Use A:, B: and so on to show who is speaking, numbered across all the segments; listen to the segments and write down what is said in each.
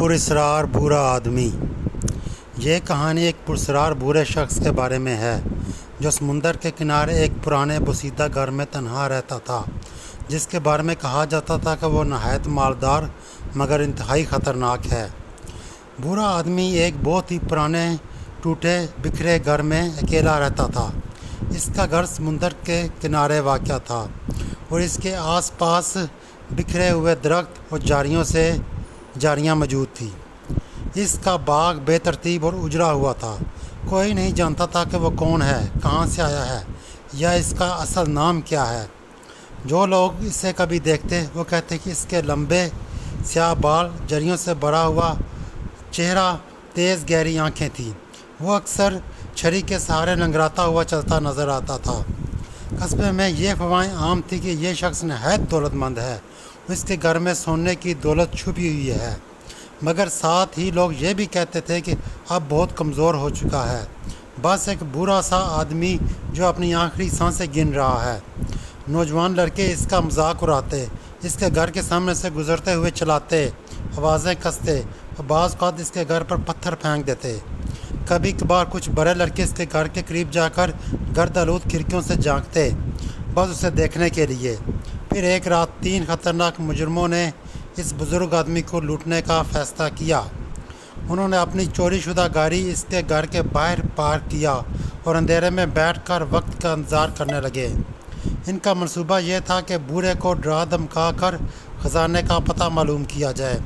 A: پراسرار برا آدمی۔ یہ کہانی ایک پراسرار برے شخص کے بارے میں ہے جو سمندر کے کنارے ایک پرانے بوسیدہ گھر میں تنہا رہتا تھا، جس کے بارے میں کہا جاتا تھا کہ وہ نہایت مالدار مگر انتہائی خطرناک ہے۔ برا آدمی ایک بہت ہی پرانے ٹوٹے بکھرے گھر میں اکیلا رہتا تھا۔ اس کا گھر سمندر کے کنارے واقع تھا اور اس کے آس پاس بکھرے ہوئے درخت اور جھاڑیاں موجود تھیں۔ اس کا باغ بے ترتیب اور اجڑا ہوا تھا۔ کوئی نہیں جانتا تھا کہ وہ کون ہے، کہاں سے آیا ہے یا اس کا اصل نام کیا ہے۔ جو لوگ اسے کبھی دیکھتے وہ کہتے کہ اس کے لمبے سیاہ بال، جریوں سے بھرا ہوا چہرہ، تیز گہری آنکھیں تھیں۔ وہ اکثر چھری کے سہارے لنگڑاتا ہوا چلتا نظر آتا تھا۔ قصبے میں یہ افواہیں عام تھی کہ یہ شخص نہایت دولت مند ہے، اس کے گھر میں سونے کی دولت چھپی ہوئی ہے، مگر ساتھ ہی لوگ یہ بھی کہتے تھے کہ اب بہت کمزور ہو چکا ہے، بس ایک برا سا آدمی جو اپنی آخری سانسیں گن رہا ہے۔ نوجوان لڑکے اس کا مذاق اڑاتے، اس کے گھر کے سامنے سے گزرتے ہوئے چلاتے، آوازیں کستے اور بعض اوقات اس کے گھر پر پتھر پھینک دیتے۔ کبھی کبھار کچھ بڑے لڑکے اس کے گھر کے قریب جا کر گرد آلود کھڑکیوں سے جھانکتے، بس اسے دیکھنے کے لیے۔ پھر ایک رات 3 خطرناک مجرموں نے اس بزرگ آدمی کو لوٹنے کا فیصلہ کیا۔ انہوں نے اپنی چوری شدہ گاڑی اس کے گھر کے باہر پارک کیا اور اندھیرے میں بیٹھ کر وقت کا انتظار کرنے لگے۔ ان کا منصوبہ یہ تھا کہ بورے کو ڈرا دھمکا کر خزانے کا پتہ معلوم کیا جائے۔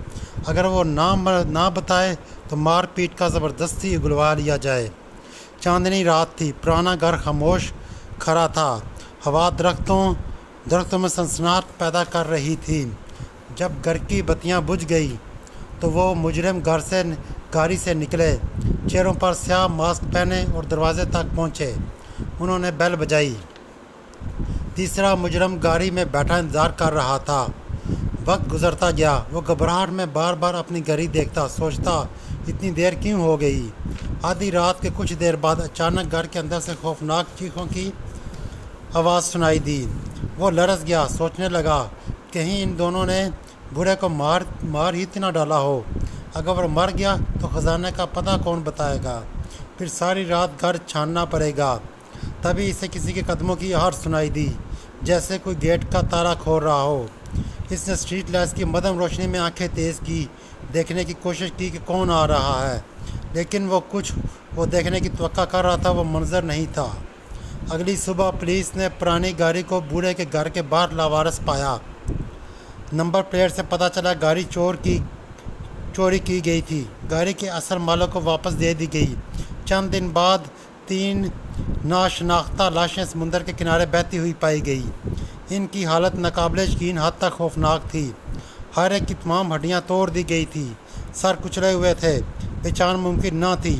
A: اگر وہ نہ بتائے تو مار پیٹ کا زبردستی اگلوا لیا جائے۔ چاندنی رات تھی، پرانا گھر خاموش کھڑا تھا، ہوا درختوں میں سنسناہٹ پیدا کر رہی تھی۔ جب گھر کی بتیاں بجھ گئی تو وہ مجرم گاڑی سے نکلے، چہروں پر سیاہ ماسک پہنے اور دروازے تک پہنچے۔ انہوں نے بیل بجائی۔ تیسرا مجرم گاڑی میں بیٹھا انتظار کر رہا تھا۔ وقت گزرتا گیا، وہ گھبراہٹ میں بار بار اپنی گھڑی دیکھتا، سوچتا اتنی دیر کیوں ہو گئی۔ آدھی رات کے کچھ دیر بعد اچانک گھر کے اندر سے خوفناک چیخوں کی آواز سنائی دی۔ وہ لرز گیا، سوچنے لگا کہیں ان دونوں نے برے کو مار ہی نہ ڈالا ہو۔ اگر وہ مر گیا تو خزانے کا پتہ کون بتائے گا، پھر ساری رات گھر چھاننا پڑے گا۔ تبھی اسے کسی کے قدموں کی آہٹ سنائی دی، جیسے کوئی گیٹ کا تالا کھول رہا ہو۔ اس نے اسٹریٹ لائٹس کی مدھم روشنی میں آنکھیں تیز کی، دیکھنے کی کوشش کی کہ کون آ رہا ہے، لیکن وہ دیکھنے کی توقع کر رہا تھا، وہ منظر نہیں تھا۔ اگلی صبح پولیس نے پرانی گاڑی کو بوڑھے کے گھر کے باہر لاوارث پایا۔ نمبر پلیٹ سے پتہ چلا گاڑی چوری کی گئی تھی۔ گاڑی کے اصل مالک کو واپس دے دی گئی۔ چند دن بعد 3 ناشناختہ لاشیں سمندر کے کنارے بہتی ہوئی پائی گئی۔ ان کی حالت ناقابل یقین حد تک خوفناک تھی۔ ہر ایک کی تمام ہڈیاں توڑ دی گئی تھی، سر کچلے ہوئے تھے، پہچان ممکن نہ تھی۔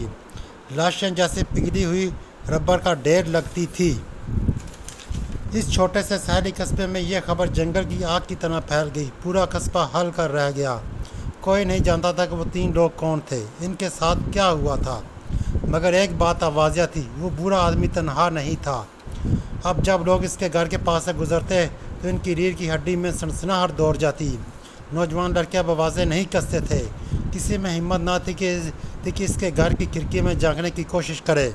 A: لاشیں جیسے پگھلی ہوئی ربڑ کا ڈھیر لگتی تھی۔ اس چھوٹے سے ساحلی قصبے میں یہ خبر جنگل کی آگ کی طرح پھیل گئی۔ پورا قصبہ ہل کر رہ گیا۔ کوئی نہیں جانتا تھا کہ وہ 3 لوگ کون تھے، ان کے ساتھ کیا ہوا تھا، مگر ایک بات واضح تھی، وہ برا آدمی تنہا نہیں تھا۔ اب جب لوگ اس کے گھر کے پاس سے گزرتے تو ان کی ریڑھ کی ہڈی میں سنسناہٹ دوڑ جاتی۔ نوجوان لڑکے اب آوازیں نہیں کستے تھے، کسی میں ہمت نہ تھی کہ اس کے گھر کی کھڑکی میں جھانکنے کی کوشش کرے۔